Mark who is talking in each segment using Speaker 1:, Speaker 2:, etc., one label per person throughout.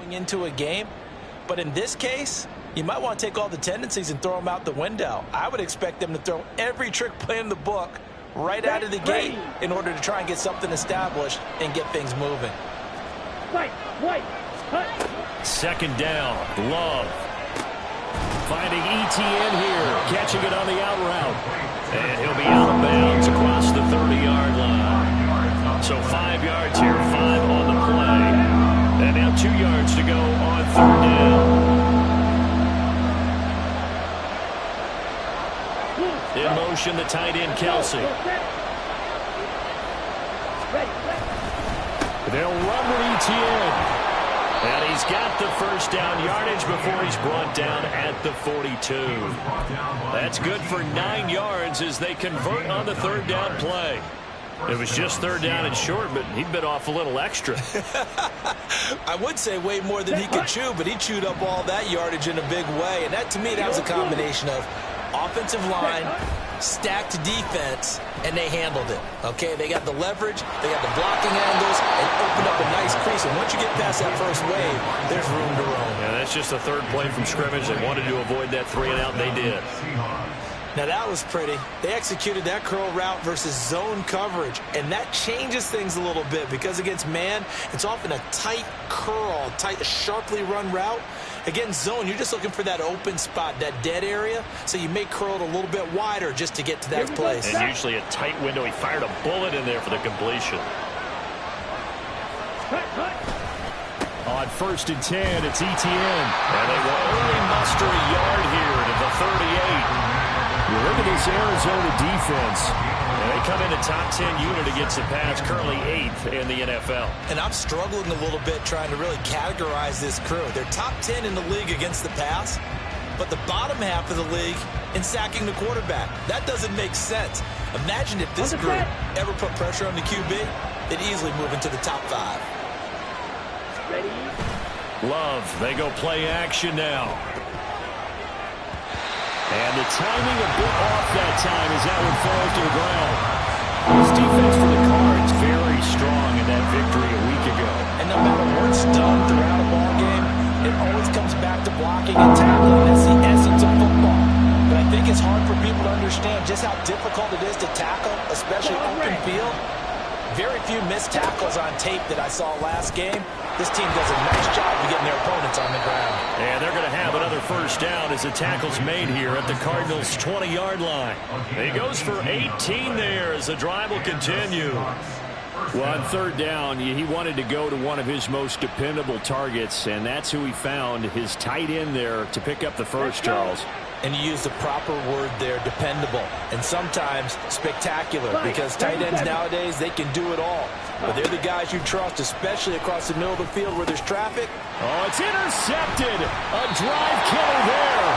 Speaker 1: going into a game. But in this case, you might want to take all the tendencies and throw them out the window. I would expect them to throw every trick play in the book right out of the gate in order to try and get something established and get things moving.
Speaker 2: Second down, Love. Finding ETN here, catching it on the out route. And he'll be out of bounds across the 30-yard line. So 5 yards here, 5 on the play. And now 2 yards to go on third down. In motion, the tight end, Kelsey. They'll run with ETN. And he's got the first down yardage before he's brought down at the 42. That's good for 9 yards as they convert on the third down play. It was just third down and short, but he bit off a little extra.
Speaker 1: I would say way more than he could chew, but he chewed up all that yardage in a big way. And that, to me, that was a combination of offensive line, stacked defense, and they handled it. Okay, they got the leverage, they got the blocking angles, and opened up a nice crease. And once you get past that first wave, there's room to roam.
Speaker 2: Yeah, that's just a third play from scrimmage. They wanted to avoid that 3-and-out, and they did.
Speaker 1: Now that was pretty. They executed that curl route versus zone coverage, and that changes things a little bit because against man, it's often a tight curl, sharply run route. Against zone, you're just looking for that open spot, that dead area, so you may curl it a little bit wider just to get to that place.
Speaker 2: And usually a tight window. He fired a bullet in there for the completion. On 1st and 10, it's ETN. And they will only muster a yard here to the 38. You look at this Arizona defense, and they come in a top 10 unit against the pass, currently 8th in the NFL.
Speaker 1: And I'm struggling a little bit trying to really categorize this crew. They're top 10 in the league against the pass, but the bottom half of the league in sacking the quarterback. That doesn't make sense. Imagine if this group ever put pressure on the QB, they'd easily move into the top 5.
Speaker 2: Love, they go play action now. And the timing a bit off that time as that one falls to the ground. This defense for the Cards very strong in that victory a week ago.
Speaker 1: And no matter what's done throughout a ball game, it always comes back to blocking and tackling. That's the essence of football. But I think it's hard for people to understand just how difficult it is to tackle, especially open field. Very few missed tackles on tape that I saw last game. This team does a nice job of getting their opponents on the ground. And they're going to have another first down as the tackle's made here at the Cardinals' 20-yard line. He goes for 18 there as the drive will continue.
Speaker 2: Well, on third down, he wanted to go to one of his most dependable targets, and that's who he found, his tight end there to pick up the first, Charles.
Speaker 1: And you use the proper word there, dependable, and sometimes spectacular, because tight ends nowadays, they can do it all. But they're the guys you trust, especially across the middle of the field where there's traffic.
Speaker 2: Oh, it's intercepted. A drive killer there.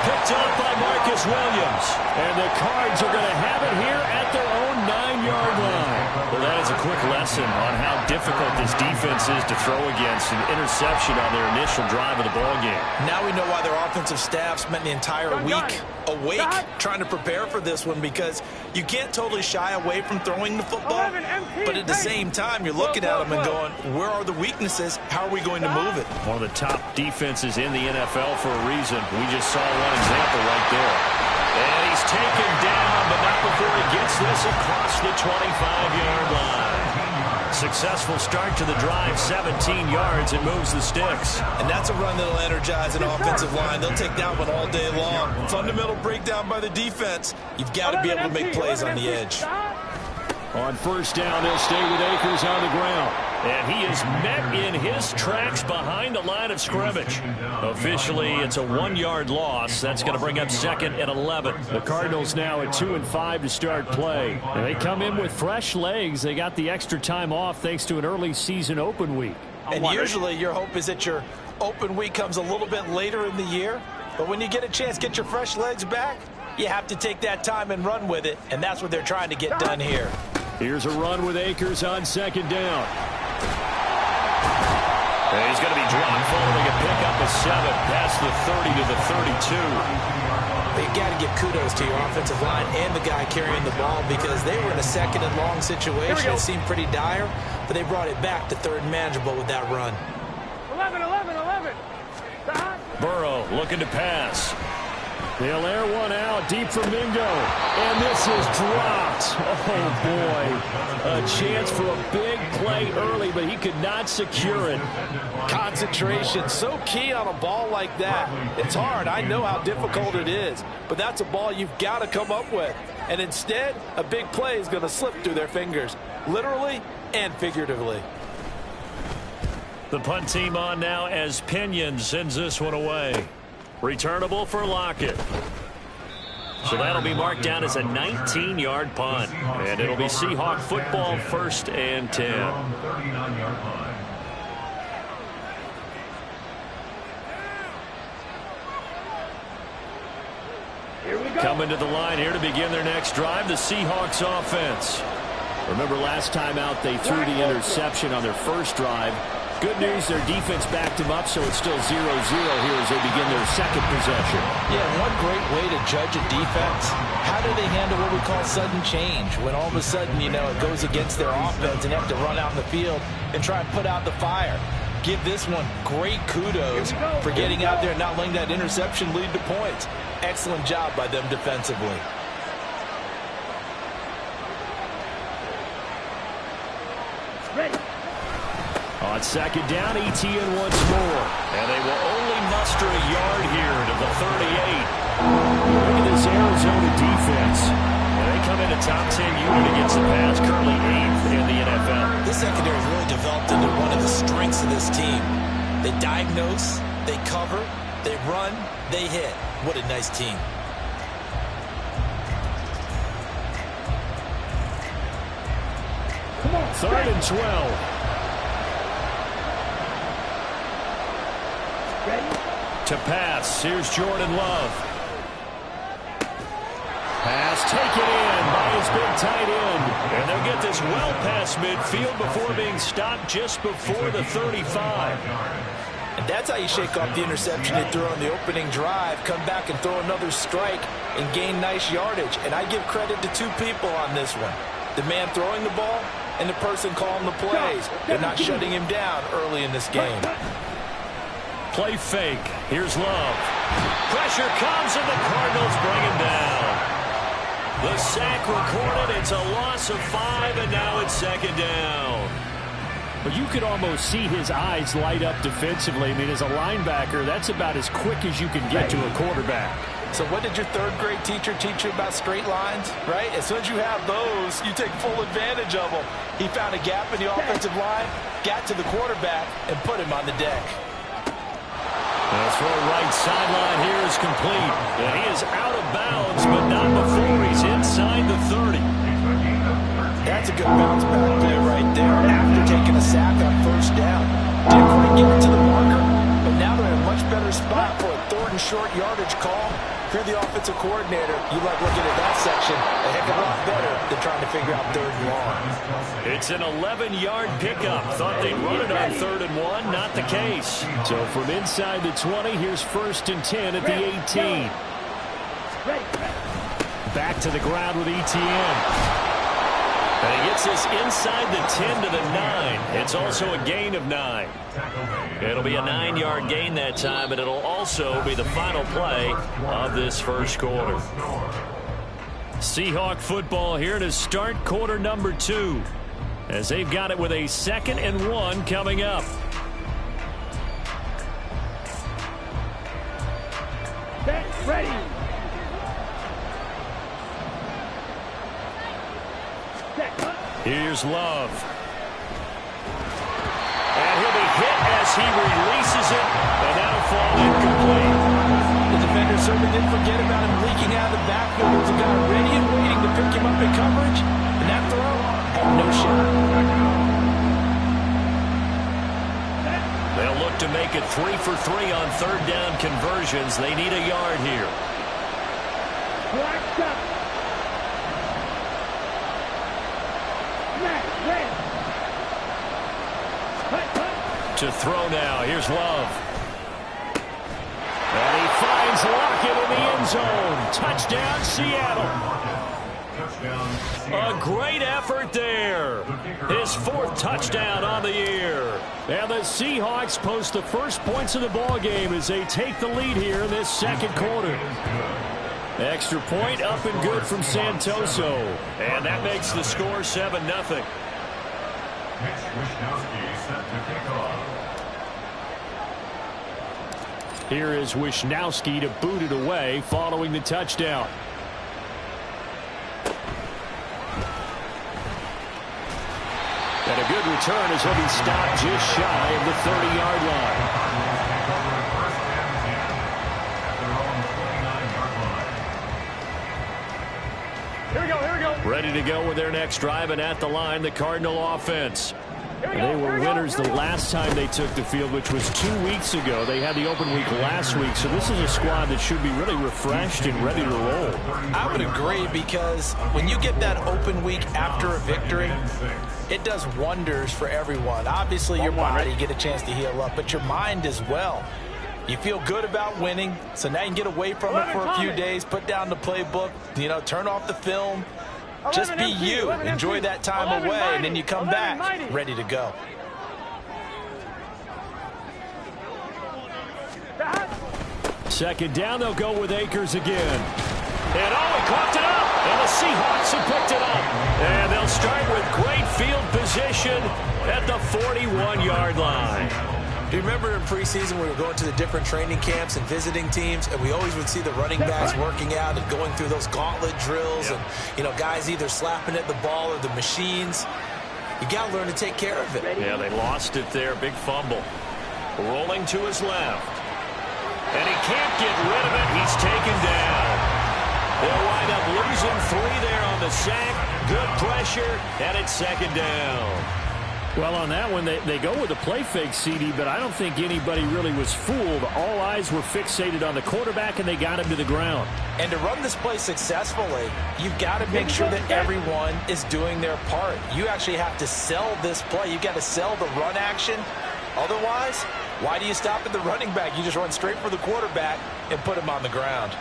Speaker 2: Picked up by Marcus Williams. And the Cards are going to have it here at their own 9-yard line. Well, that is a quick lesson on how difficult this defense is to throw against. An interception on their initial drive of the ballgame.
Speaker 1: Now we know why their offensive staff spent the entire week awake trying to prepare for this one, because you can't totally shy away from throwing the football, but at the same time, you're looking at them and going, where are the weaknesses? How are we going to move it?
Speaker 2: One of the top defenses in the NFL for a reason. We just saw one example right there. And he's taken down, but not before he gets this across the 25-yard line. Successful start to the drive, 17 yards, and moves the sticks.
Speaker 1: And that's a run that'll energize an offensive line. They'll take that one all day long. Fundamental breakdown by the defense. You've got to be able to make plays on the edge.
Speaker 2: On first down, they'll stay with Akers on the ground. And he is met in his tracks behind the line of scrimmage. Officially, it's a 1-yard loss. That's going to bring up second and 11. The Cardinals now at 2-5 to start play. And they come in with fresh legs. They got the extra time off thanks to an early season open week.
Speaker 1: And usually your hope is that your open week comes a little bit later in the year. But when you get a chance to get your fresh legs back, you have to take that time and run with it. And that's what they're trying to get done here.
Speaker 2: Here's a run with Akers on second down. And he's going to be dropped following a pickup of 7 past the 30 to the 32.
Speaker 1: You've got to give kudos to your offensive line and the guy carrying the ball, because they were in a second and long situation. It seemed pretty dire, but they brought it back to third and manageable with that run.
Speaker 3: 11-11.
Speaker 2: Burrow looking to pass. They'll air one out deep for Mingo. And this is dropped. Oh, boy. A chance for a big play early, but he could not secure it.
Speaker 1: Concentration, so key on a ball like that. It's hard. I know how difficult it is. But that's a ball you've got to come up with. And instead, a big play is going to slip through their fingers, literally and figuratively.
Speaker 2: The punt team on now as Pinion sends this one away. Returnable for Lockett. So that'll be marked down as a 19-yard punt. And it'll be Seahawk football, 1st and 10. Coming to the line here to begin their next drive, the Seahawks offense. Remember last time out they threw the interception on their first drive. Good news, their defense backed him up, so it's still 0-0 here as they begin their second possession.
Speaker 1: Yeah, one great way to judge a defense, how do they handle what we call sudden change? When all of a sudden, you know, it goes against their offense and they have to run out in the field and try and put out the fire. Give this one great kudos for getting out there and not letting that interception lead to points. Excellent job by them defensively.
Speaker 3: Ready.
Speaker 2: On second down, ETN once more. And they will only muster a yard here to the 38. Look at this Arizona defense. And they come in a top 10 unit against the pass, currently 8th in the NFL.
Speaker 1: This secondary has really developed into one of the strengths of this team. They diagnose, they cover, they run, they hit. What a nice team.
Speaker 3: Come on.
Speaker 2: 3rd and 12.
Speaker 3: Ready.
Speaker 2: To pass, here's Jordan Love. Pass taken in by his big tight end. And they'll get this well past midfield before being stopped just before the 35.
Speaker 1: And that's how you shake off the interception they threw on the opening drive, come back and throw another strike and gain nice yardage. And I give credit to two people on this one. The man throwing the ball and the person calling the plays. They're not shutting him down early in this game.
Speaker 2: Play fake. Here's Love. Pressure comes and the Cardinals bring him down. The sack recorded. It's a loss of 5 and now it's 2nd down.
Speaker 4: But you could almost see his eyes light up defensively. I mean, as a linebacker, that's about as quick as you can get to a quarterback.
Speaker 1: So what did your 3rd grade teacher teach you about straight lines, right? As soon as you have those, you take full advantage of them. He found a gap in the offensive line, got to the quarterback, and put him on the deck.
Speaker 2: The throw right sideline here is complete. And he is out of bounds, but not before he's inside the 30.
Speaker 1: That's a good bounce back play right there after taking a sack on 1st down. Didn't quite get it to the marker, but now they're in a much better spot for a 3rd and short yardage call. If you're the offensive coordinator, you like looking at that section a heck of a lot better than trying to figure out 3rd and long.
Speaker 2: It's an 11-yard pickup. Thought they'd run it on 3rd and 1. Not the case.
Speaker 4: So from inside the 20, here's 1st and 10 at the 18. Back to the ground with ETN.
Speaker 2: And he gets this inside the 10 to the 9. It's also a gain of 9. It'll be a 9-yard gain that time, and it'll also be the final play of this 1st quarter. Seahawk football here to start quarter number 2, as they've got it with a 2nd and 1 coming up.
Speaker 3: Ready.
Speaker 2: Here's Love. And he'll be hit as he releases it, and that'll fall incomplete.
Speaker 1: The defender certainly didn't forget about him leaking out of the backfield. There's a guy ready and waiting to pick him up in coverage, and that throw had no shot.
Speaker 2: They'll look to make it 3 for 3 on 3rd down conversions. They need a yard here.
Speaker 3: Blacked up.
Speaker 2: To throw now. Here's Love. And he finds Lockett in the end zone. Touchdown, Seattle. A great effort there. His 4th touchdown on the year.
Speaker 4: And the Seahawks post the first points of the ball game as they take the lead here in this second quarter. Extra point up and good from Santoso.
Speaker 2: And that makes the score 7-0.
Speaker 4: Here is Wisnowski to boot it away following the touchdown. And a good return as he'll be stopped just shy of the 30-yard line. Ready to go with their next drive, and at the line, the Cardinal offense. They were winners the last time they took the field, which was 2 weeks ago. They had the open week last week, so this is a squad that should be really refreshed and ready to roll.
Speaker 1: I would agree, because when you get that open week after a victory, it does wonders for everyone. Obviously, your body, you get a chance to heal up, but your mind as well. You feel good about winning, so now you can get away from it for a few days, put down the playbook, turn off the film. Just be you. Enjoy that time away, and then you come back ready to go.
Speaker 4: Second down, they'll go with Akers again. And he caught it up, and the Seahawks have picked it up. And they'll start with great field position at the 41-yard line.
Speaker 1: Do you remember in preseason we were going to the different training camps and visiting teams, and we always would see the running backs working out and going through those gauntlet drills, and guys either slapping at the ball or the machines. You got to learn to take care of it.
Speaker 2: Yeah, they lost it there. Big fumble. Rolling to his left. And he can't get rid of it. He's taken down. They'll wind up losing 3 there on the sack. Good pressure, and it's second down.
Speaker 4: Well, on that one, they go with a play fake, CD, but I don't think anybody really was fooled. All eyes were fixated on the quarterback, and they got him to the ground.
Speaker 1: And to run this play successfully, you've got to make sure that everyone is doing their part. You actually have to sell this play. You've got to sell the run action. Otherwise, why do you stop at the running back? You just run straight for the quarterback and put him on the ground.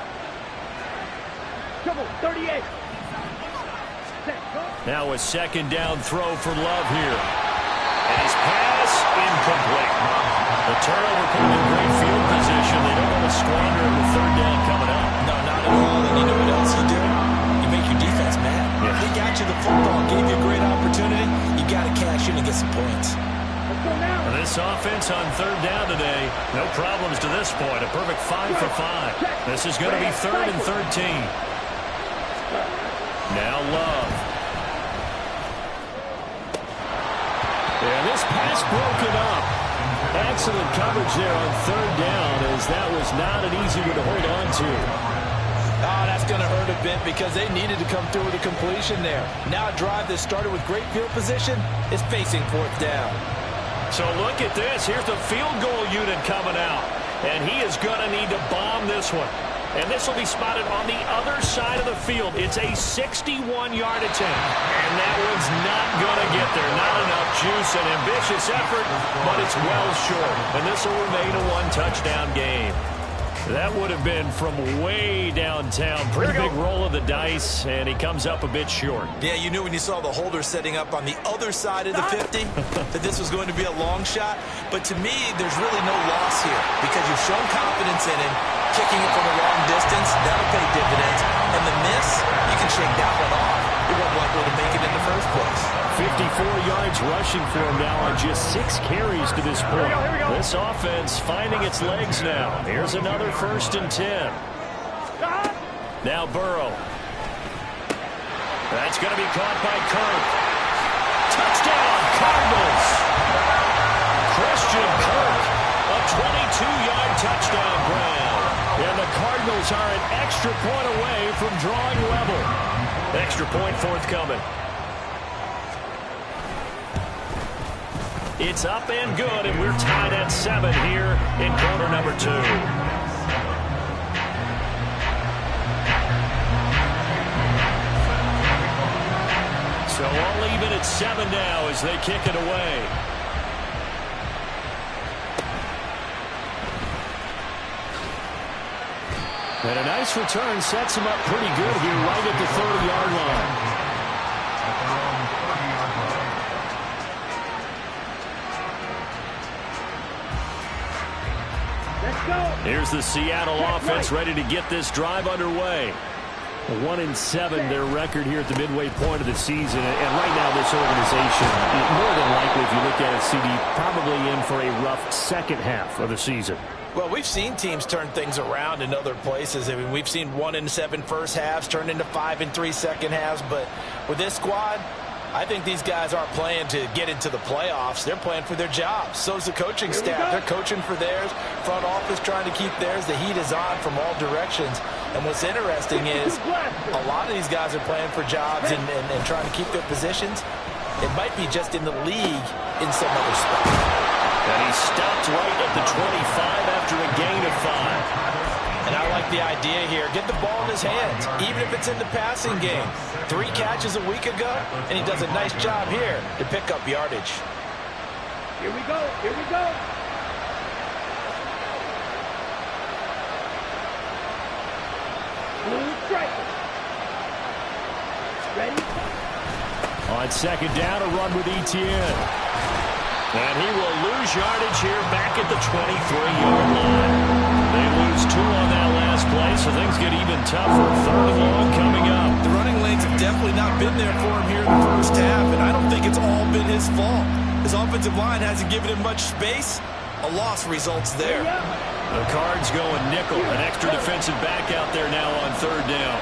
Speaker 3: Double 38.
Speaker 4: Now a second down throw for Love here. And his pass incomplete. The turnover put him in great field position. They don't want to squander it with third down coming up.
Speaker 1: No, not at all. And you know what else you do? You make your defense mad.
Speaker 4: Yeah.
Speaker 1: They got you the football, gave you a great opportunity. You got to cash in and get some points.
Speaker 4: And this offense on third down today, no problems to this point. A perfect 5 for 5. This is going to be 3rd and 13. Now Love. And this pass broken up. Excellent coverage there on third down, as that was not an easy one to hold on to.
Speaker 1: Oh, that's going to hurt a bit because they needed to come through with a completion there. Now a drive that started with great field position is facing 4th down.
Speaker 2: So look at this. Here's the field goal unit coming out. And he is going to need to bomb this one. And this will be spotted on the other side of the field. It's a 61-yard attempt. And that one's not going to get there. Not enough juice. An ambitious effort, but it's well short. And this will remain a 1-touchdown game.
Speaker 4: That would have been from way downtown. Pretty big roll of the dice, and he comes up a bit short.
Speaker 1: Yeah, you knew when you saw the holder setting up on the other side of the 50 that this was going to be a long shot. But to me, there's really no loss here because you've shown confidence in him. Kicking it from a long distance, that'll pay dividends. And the miss, you can shake that one off. It wasn't likely to make it in the first place.
Speaker 4: 54 yards rushing for him now on just 6 carries to this point. This offense finding its legs now. Here's another 1st and 10. Now Burrow. That's going to be caught by Kirk. Touchdown, Cardinals. Christian Kirk, a 22-yard touchdown grab. And the Cardinals are an extra point away from drawing level. Extra point forthcoming. It's up and good, and we're tied at 7 here in quarter number 2. So all even at 7 now as they kick it away. And a nice return sets him up pretty good here right at the 30-yard line.
Speaker 3: Let's go.
Speaker 4: Here's the Seattle offense ready to get this drive underway. 1-7 their record here at the midway point of the season. And right now this organization, more than likely if you look at it, CD, probably in for a rough second half of the season.
Speaker 1: Well, we've seen teams turn things around in other places. I mean, we've seen 1-7 first halves turn into 5-3 second halves. But with this squad, I think these guys aren't playing to get into the playoffs. They're playing for their jobs. So's the coaching staff. They're coaching for theirs. Front office trying to keep theirs. The heat is on from all directions. And what's interesting is a lot of these guys are playing for jobs and trying to keep their positions. It might be just in the league in some other spot.
Speaker 4: And he stopped right at the 25 after a gain of 5.
Speaker 1: And I like the idea here. Get the ball in his hands, even if it's in the passing game. 3 catches a week ago, and he does a nice job here to pick up yardage.
Speaker 3: Here we go. Here we go. Blue strike. Ready?
Speaker 4: On second down, a run with Etienne. And he will lose yardage here back at the 23-yard line. They lose 2 on that last play, so things get even tougher. 3rd and long coming up.
Speaker 1: The running lanes have definitely not been there for him here in the first half, and I don't think it's all been his fault. His offensive line hasn't given him much space. A loss results there.
Speaker 4: The Cards going nickel. An extra defensive back out there now on 3rd down.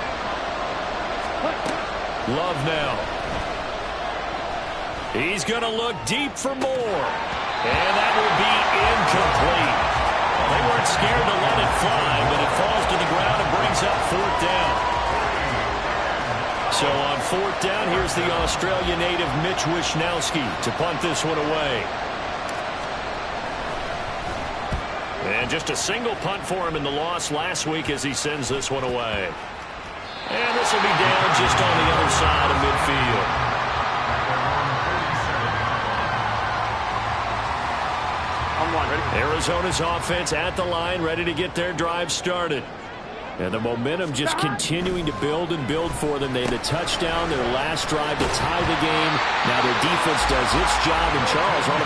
Speaker 4: Love now. He's going to look deep for more. And that will be incomplete. They weren't scared to let it fly, but it falls to the ground and brings up 4th down. So on 4th down, here's the Australia native Mitch Wishnowsky to punt this one away. And just a single punt for him in the loss last week as he sends this one away. And this will be down just on the other side of midfield. Arizona's offense at the line, ready to get their drive started. And the momentum just continuing to build and build for them. They had a touchdown their last drive to tie the game. Now their defense does its job, and Charles, one of the